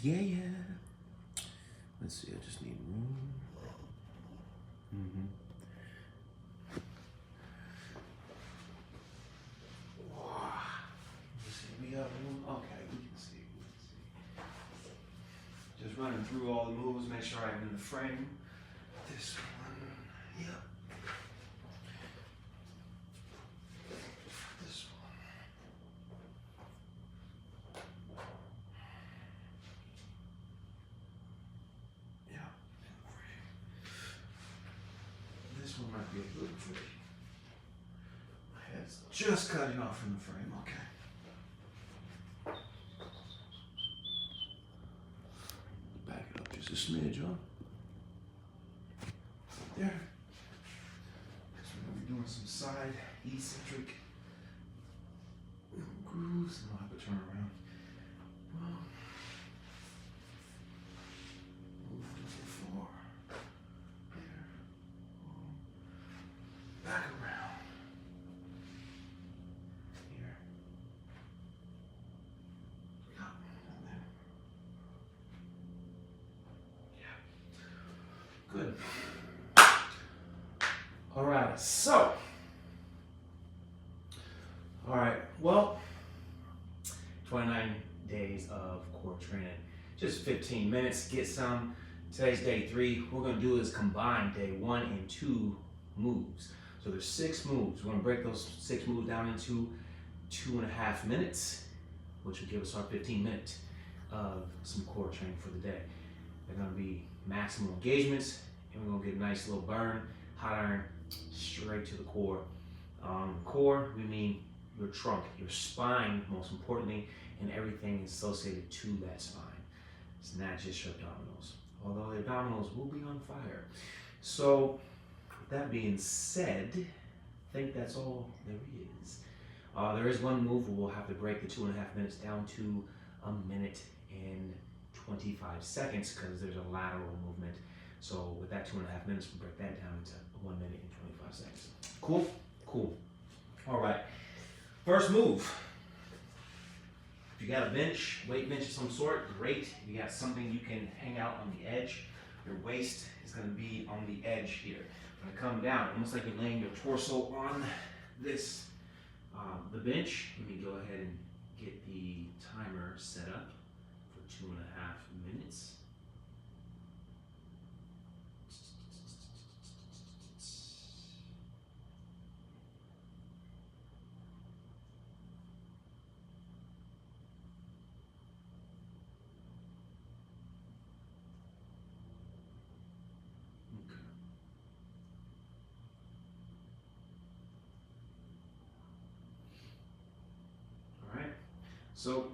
Yeah. Let's see, I just need room. Let's see, we got room. Okay, we can see. Just running through all the moves, make sure I'm in the frame. This one, yep. This one. Yeah. This one might be a little tricky. My head's just cutting off from the frame, okay. Back it up just a smidge, huh? There. So we're gonna be doing some side eccentric grooves, and I'll have to turn around. Well, move to the floor. There. Back around. Here. Up and then. Yeah. Good. All right, so. All right, well, 29 days of core training, just 15 minutes, get some. Today's day 3. What we're gonna do is combine day 1 and 2 moves. So there's 6 moves. We're gonna break those 6 moves down into 2.5 minutes, which will give us our 15 minutes of some core training for the day. They're gonna be maximum engagements, and we're gonna get a nice little burn, hot iron, straight to the core. Core, we mean your trunk, your spine, most importantly, and everything associated to that spine. It's not just your abdominals, although the abdominals will be on fire. So, with that being said, I think that's all there is. There is one move where we'll have to break the 2.5 minutes down to 1 minute and 25 seconds because there's a lateral movement. So with that 2.5 minutes, we'll break that down into 1 minute and 25 seconds. Cool? Cool. All right. First move. If you got a bench, weight bench of some sort, great. If you got something you can hang out on the edge, your waist is going to be on the edge here. When I come down, almost like you're laying your torso on this, the bench. Let me go ahead and get the timer set up for 2.5 minutes. So,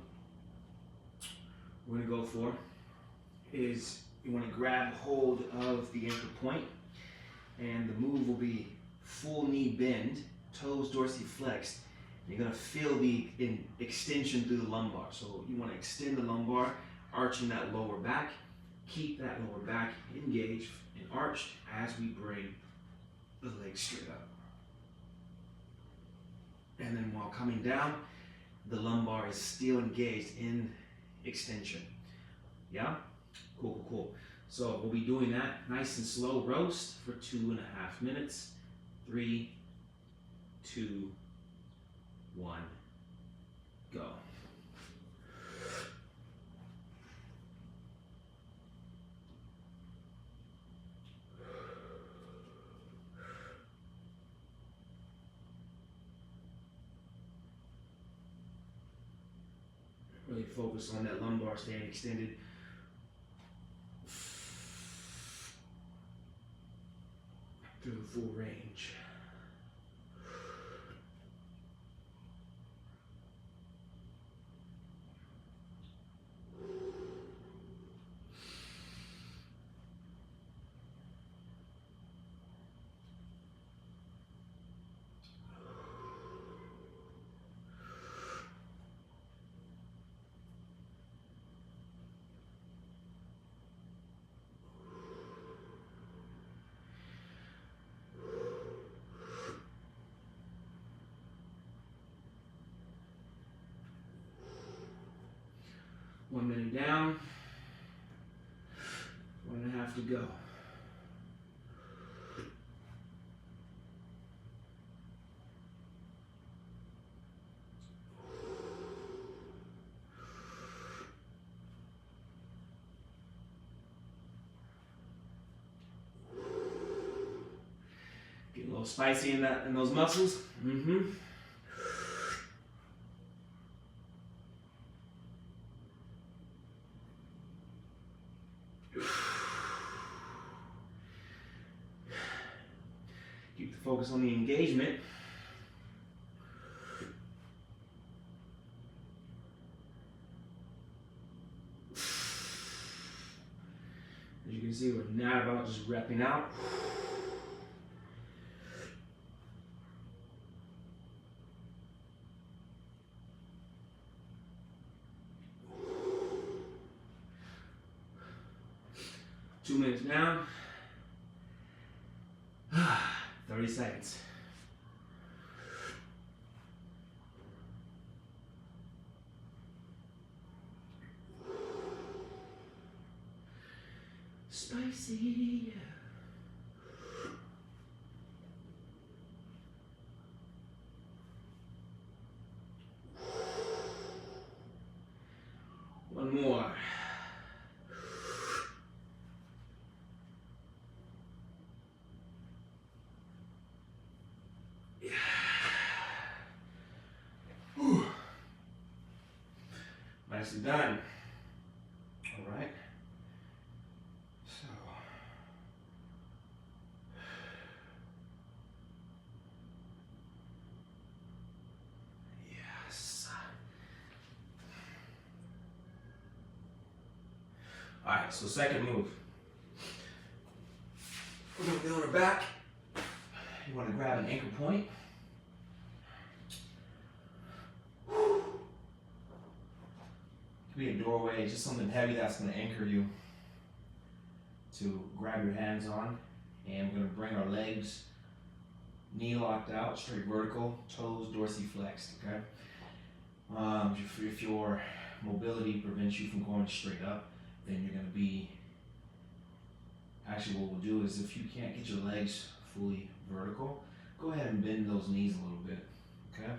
what we're going to go for is you want to grab hold of the anchor point, and the move will be full knee bend, toes dorsiflexed. You're going to feel the extension through the lumbar. So you want to extend the lumbar, arching that lower back. Keep that lower back engaged and arched as we bring the legs straight up. And then while coming down, the lumbar is still engaged in extension. Yeah? Cool, cool, cool. So we'll be doing that nice and slow roast for 2.5 minutes. 3, 2, 1, go. Really focus on that lumbar staying extended. Through the full range. One minute down. 1.5 to go. Get a little spicy in those muscles. Keep the focus on the engagement. As you can see, we're not about just repping out. Two minutes down. 30 seconds. Spicy. One more. Nicely done. All right. So, yes. All right, so second move. We're gonna be on our back. You wanna grab an anchor point. Could be a doorway, just something heavy that's going to anchor you to grab your hands on. And we're going to bring our legs knee locked out, straight vertical, toes dorsiflexed, okay? If your mobility prevents you from going straight up, then you're going to be, actually what we'll do is if you can't get your legs fully vertical, go ahead and bend those knees a little bit, okay?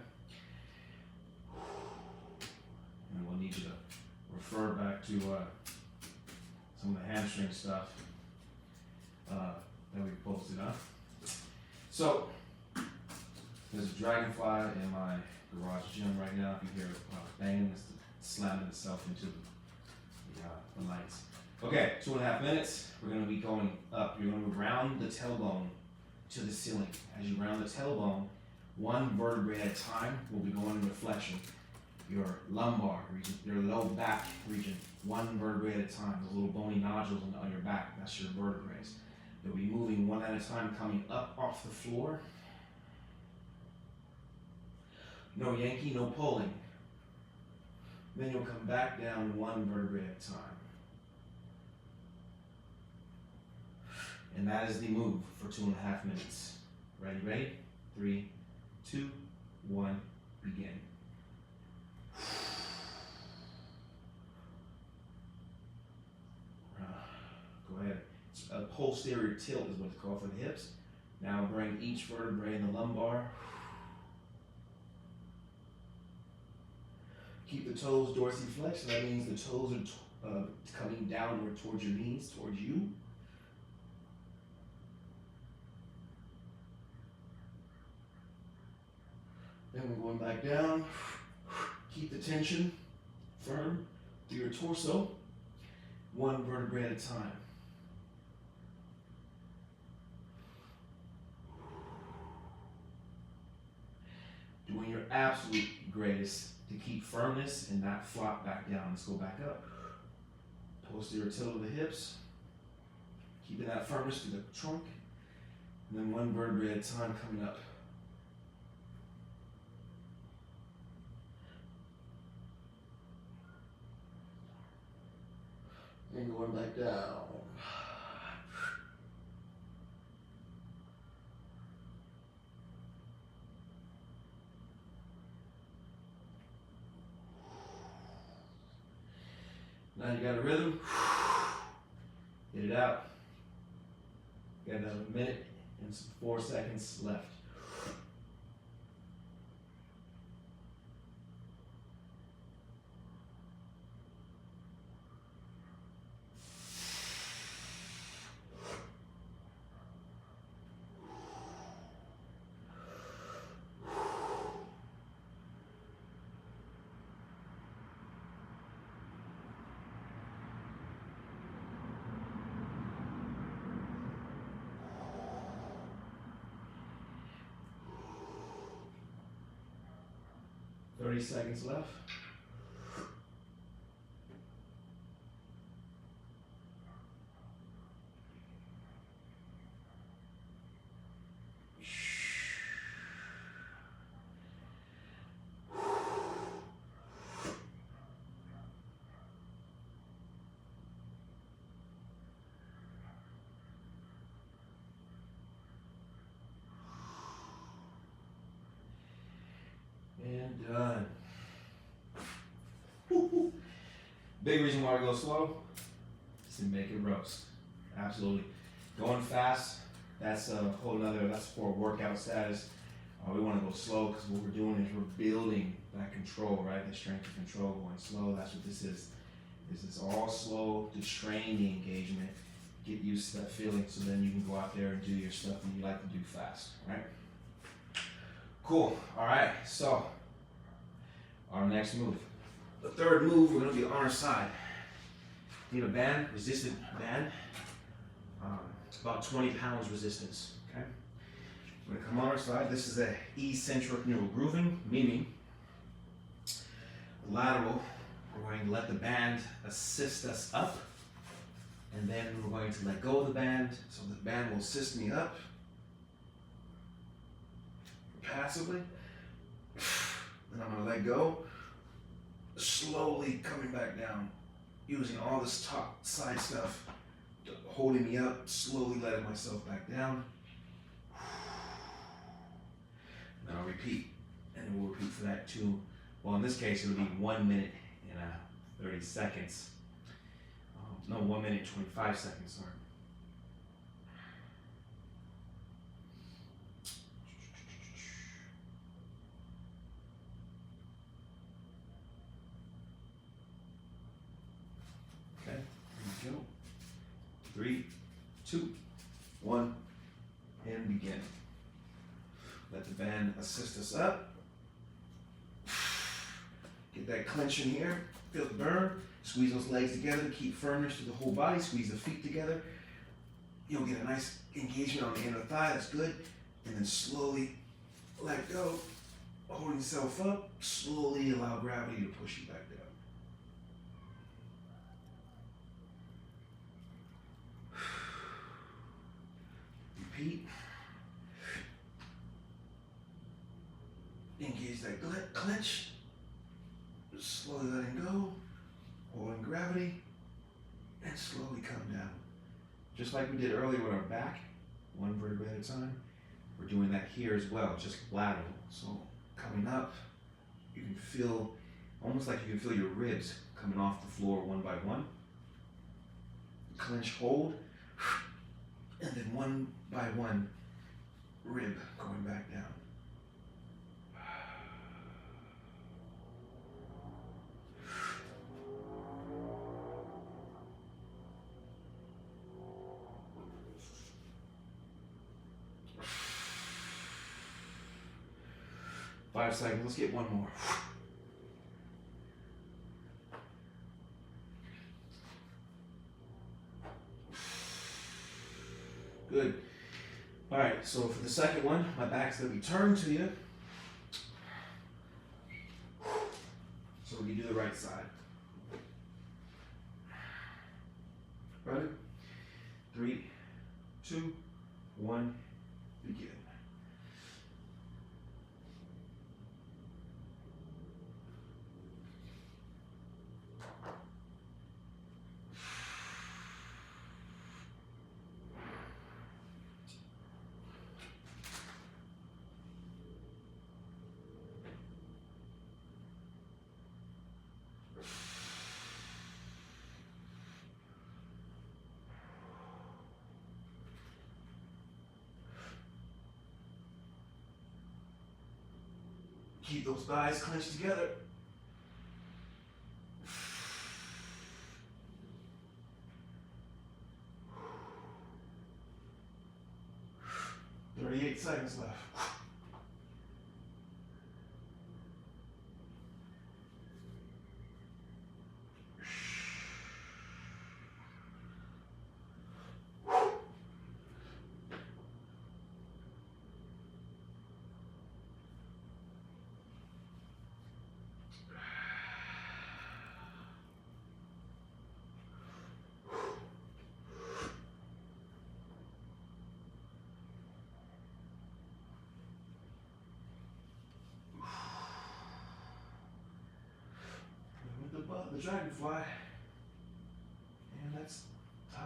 And we'll need you to refer back to some of the hamstring stuff that we posted up. So, there's a dragonfly in my garage gym right now. If you hear it banging, it's slamming itself into the lights. Okay, 2.5 minutes. We're going to be going up. You're going to round the tailbone to the ceiling. As you round the tailbone, one vertebrae at a time will be going in flexion. Your lumbar region, your low back region, one vertebrae at a time. Those little bony nodules on your back, that's your vertebrae. They'll be moving one at a time, coming up off the floor. No yanking, no pulling. Then you'll come back down one vertebrae at a time. And that is the move for 2.5 minutes. Ready? 3, 2, 1, begin. Go ahead. A posterior tilt is what it's called for the hips. Now bring each vertebrae in the lumbar. Keep the toes dorsiflexed. So that means the toes are coming downward towards your knees, towards you. Then we're going back down. Keep the tension firm through your torso, one vertebrae at a time. Doing your absolute greatest to keep firmness and not flop back down. Let's go back up. Posterior tilt of the hips. Keeping that firmness through the trunk. And then one vertebrae at a time coming up. And going back down. Now you got a rhythm. Get it out. Got another minute and 4 seconds left. Thirty seconds left. And done. Woo-hoo. Big reason why we go slow is to make it roast. Absolutely. Going fast, that's a whole nother, that's for workout status. We want to go slow because what we're doing is we're building that control, right? The strength of control, going slow. That's what this is. This is all slow to train the engagement, get used to that feeling, so then you can go out there and do your stuff that you like to do fast, right? Cool. All right. So our next move. The third move, we're going to be on our side. Need a band, resistant band. About 20 pounds resistance. Okay. We're going to come on our side. This is a eccentric neural grooving, meaning lateral. We're going to let the band assist us up, and then we're going to let go of the band, so the band will assist me up passively. Then I'm going to let go, slowly coming back down, using all this top side stuff, holding me up, slowly letting myself back down. Then I'll repeat, and we'll repeat for that too. Well, in this case, it'll be 1 minute and 30 seconds. No, 1 minute and 25 seconds, sorry. Okay, here we go. 3, 2, 1, and begin. Let the band assist us up. Get that clench in here, feel the burn. Squeeze those legs together to keep firmness to the whole body. Squeeze the feet together. You'll get a nice engagement on the inner thigh, that's good. And then slowly let go, holding yourself up. Slowly allow gravity to push you back down. Repeat. Engage that clench. Slowly letting go, holding gravity, and slowly come down. Just like we did earlier with our back, one vertebrae at a time, we're doing that here as well, just lateral. So coming up, you can feel, almost like you can feel your ribs coming off the floor one by one. Clench, hold, and then one by one, rib going back down. Five seconds, let's get one more. Good. All right, so for the second one, my back's gonna be turned to you. So we can do the right side. Ready? 3, 2, 1, begin. Keep those thighs clenched together. 38 seconds left. The dragonfly, and that's time.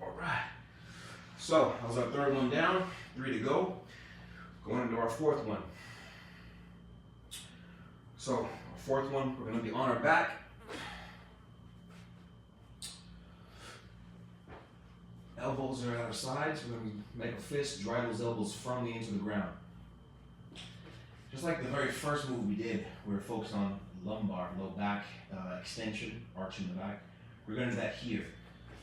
All right. So that was our third one down, 3 to go. Going into our fourth one. So our fourth one, we're going to be on our back. Elbows are at our sides. We're going to make a fist, drive those elbows firmly into the ground. Just like the very first move we did, we were focused on lumbar, low back extension, arching the back. We're going to do that here.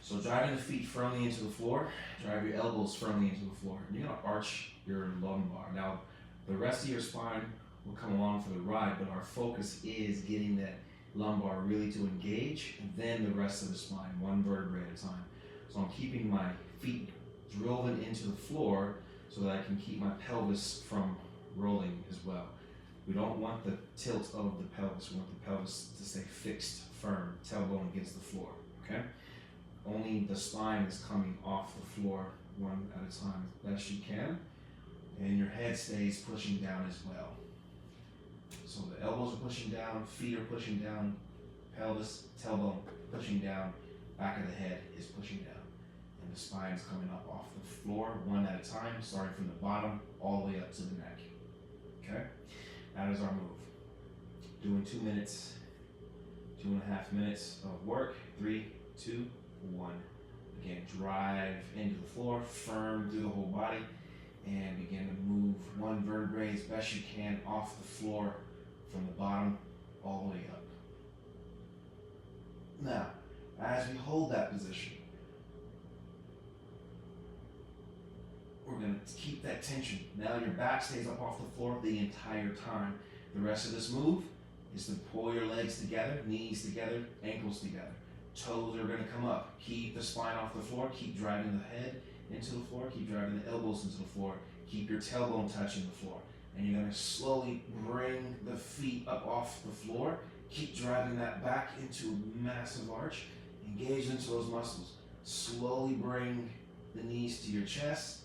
So driving the feet firmly into the floor, drive your elbows firmly into the floor. And you're going to arch your lumbar. Now, the rest of your spine will come along for the ride, but our focus is getting that lumbar really to engage, and then the rest of the spine, one vertebrae at a time. So I'm keeping my feet driven into the floor so that I can keep my pelvis from rolling as well. We don't want the tilt of the pelvis. We want the pelvis to stay fixed, firm, tailbone against the floor, okay? Only the spine is coming off the floor one at a time as best you can, and your head stays pushing down as well. So the elbows are pushing down, feet are pushing down, pelvis, tailbone pushing down, back of the head is pushing down, and the spine is coming up off the floor one at a time, starting from the bottom all the way up to the neck. Okay, that is our move. Doing 2 minutes, 2.5 minutes of work. 3, 2, 1. Again, drive into the floor, firm through the whole body, and begin to move one vertebrae as best you can off the floor from the bottom all the way up. Now, as we hold that position, we're going to keep that tension. Now your back stays up off the floor the entire time. The rest of this move is to pull your legs together, knees together, ankles together. Toes are going to come up. Keep the spine off the floor. Keep driving the head into the floor. Keep driving the elbows into the floor. Keep your tailbone touching the floor. And you're going to slowly bring the feet up off the floor. Keep driving that back into a massive arch. Engage into those muscles. Slowly bring the knees to your chest.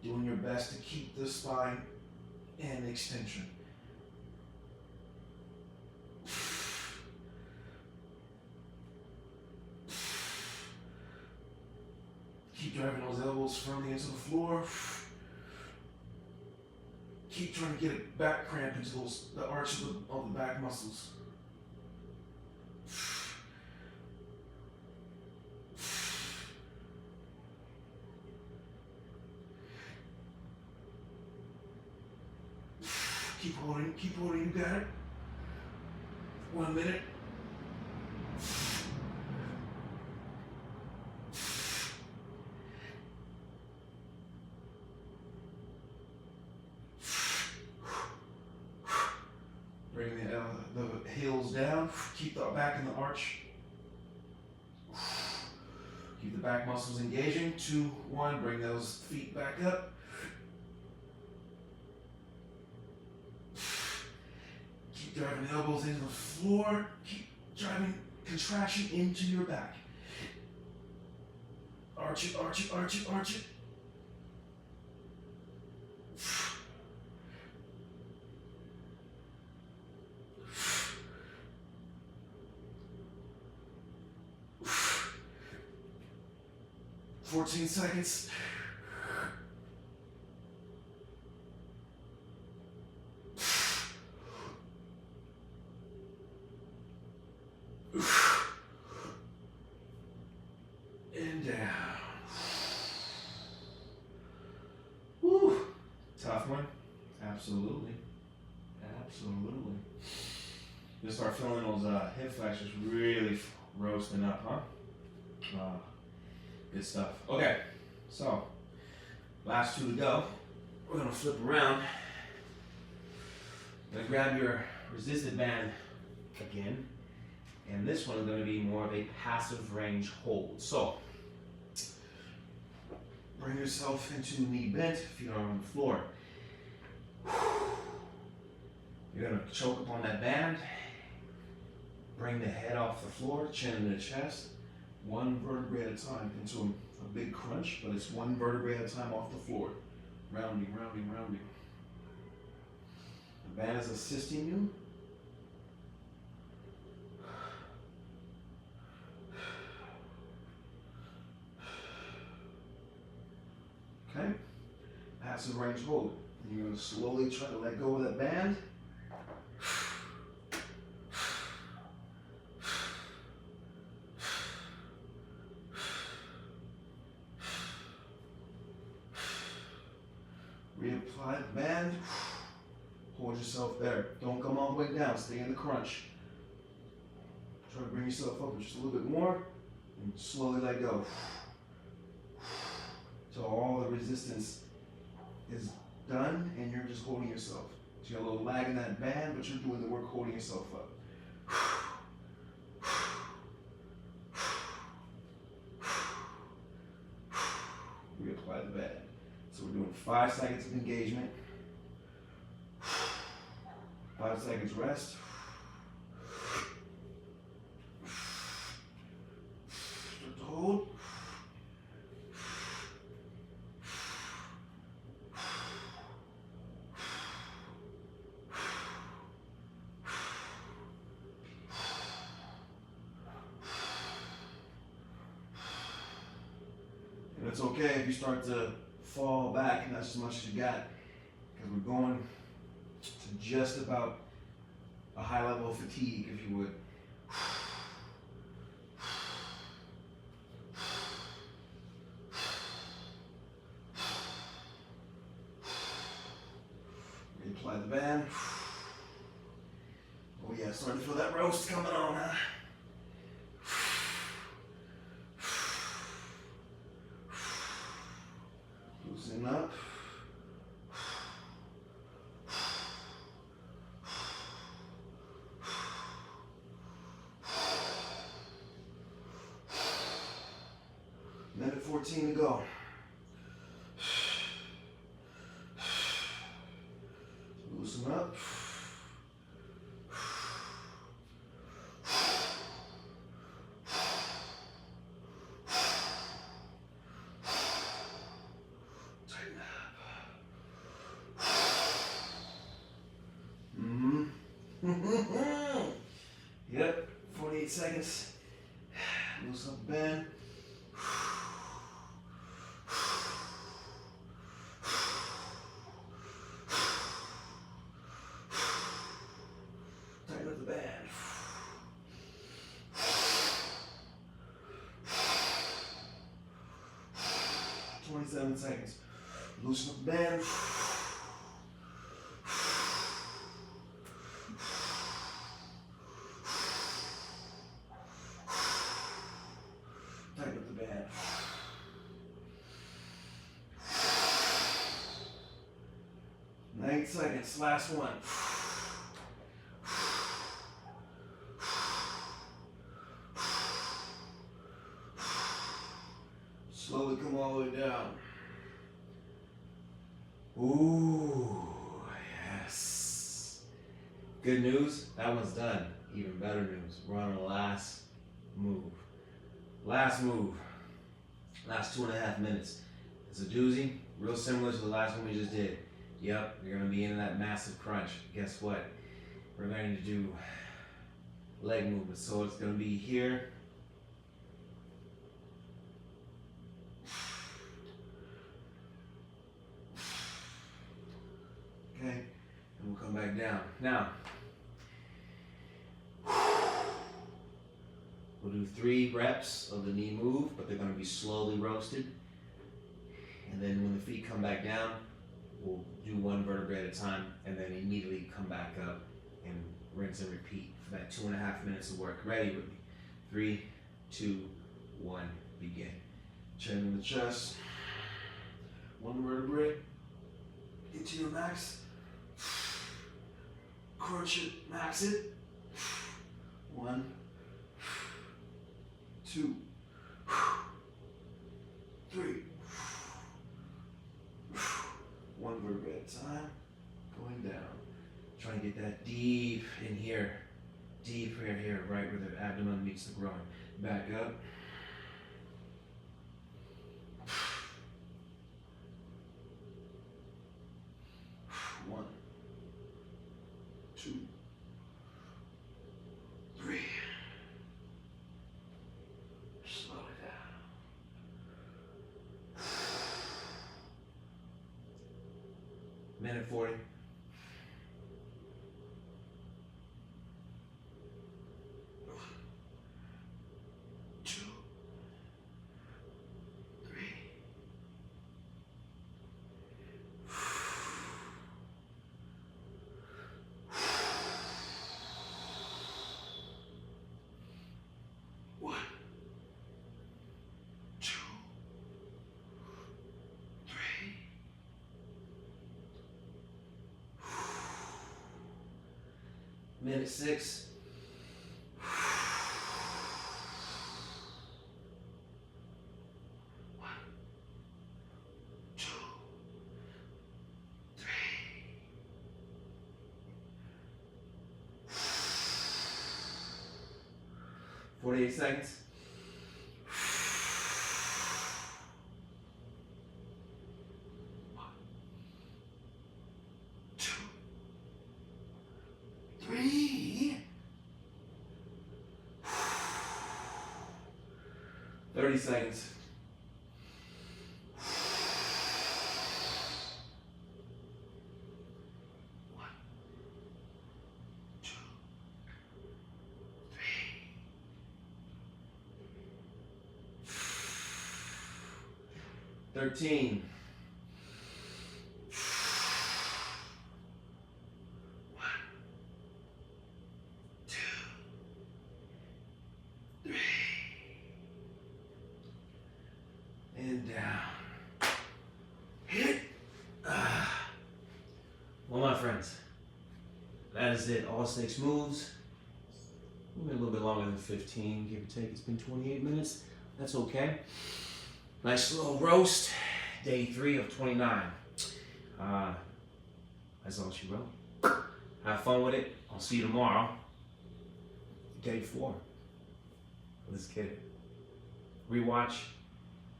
Doing your best to keep the spine in extension. Keep driving those elbows firmly into the floor. Keep trying to get a back cramp into the arch of the back muscles. Keep holding, you got it. 1 minute. Bring the heels down. Keep the back in the arch. Keep the back muscles engaging. 2, 1. Bring those feet back up. Keep driving the elbows into the floor. Keep driving contraction into your back. Arch it, arch it, arch it, arch it. "14 seconds. And down. Woo. Tough one. Absolutely. You'll start feeling those hip flexors really roasting up, huh? Good stuff. Okay, so last two to go. We're gonna flip around. You're gonna grab your resisted band again, and this one is gonna be more of a passive range hold. So bring yourself into knee bent, feet are on the floor. You're gonna choke upon that band. Bring the head off the floor, chin in the chest, one vertebrae at a time into a big crunch, but it's one vertebrae at a time off the floor. Rounding, rounding, rounding. The band is assisting you. Okay? Passive range hold. And you're going to slowly try to let go of that band. Reapply the band. Hold yourself there. Don't come all the way down. Stay in the crunch. Try to bring yourself up just a little bit more and slowly let go. So all the resistance is done and you're just holding yourself. So you got a little lag in that band, but you're doing the work holding yourself up. Reapply the band. So we're doing 5 seconds of engagement, 5 seconds rest, start to hold, and it's okay if you start to fall back and that's as much as you got, because we're going to just about a high level of fatigue, if you would. Reapply the band. Oh yeah, starting to feel that roast coming on, huh? Loosen up. Minute 14 to go. Loosen up. Yep, 48 seconds. Loosen up the band. Tighten up the band. 27 seconds. Loosen up the band. Tighten up the band. Nine seconds, last one. Slowly come all the way down. Ooh, yes. Good news, that one's done. Even better news, we're on the last move. Last move, last 2.5 minutes. It's a doozy, real similar to the last one we just did. Yep, you're gonna be in that massive crunch. Guess what? We're going to do leg movements. So it's gonna be here. Okay, and we'll come back down. Now, we'll do 3 reps of the knee move, but they're gonna be slowly roasted. And then when the feet come back down, we'll do 1 vertebrae at a time, and then immediately come back up and rinse and repeat for that 2.5 minutes of work. Ready with me? 3, 2, 1, begin. Chin in the chest. One vertebrae. Get to your max. Crunch it, max it. 1, 2, 3. One vertebrae at a time. Going down. Trying to get that deep in here. Deep here, right where the abdomen meets the groin. Back up. 1, 2, 3. Slow it down. Minute 40. 2, 3. 1, 2, 3. Minute 6. 1, 2, 3. 48 seconds. 1, 2, 3. 30 seconds. 1, 2, 3. 13. 1, 2, 3. And down. Hit. Well, my friends, that is it. All 6 moves. We went a little bit longer than 15, give or take. It's been 28 minutes. That's okay. Nice slow roast. Day 3 of 29. That's all she wrote. Have fun with it. I'll see you tomorrow. Day 4. Let's get it. Rewatch.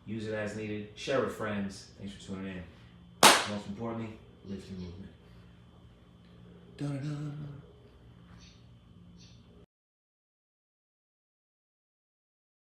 Use it as needed. Share with friends. Thanks for tuning in. Most importantly, lift your movement. Da-da-da.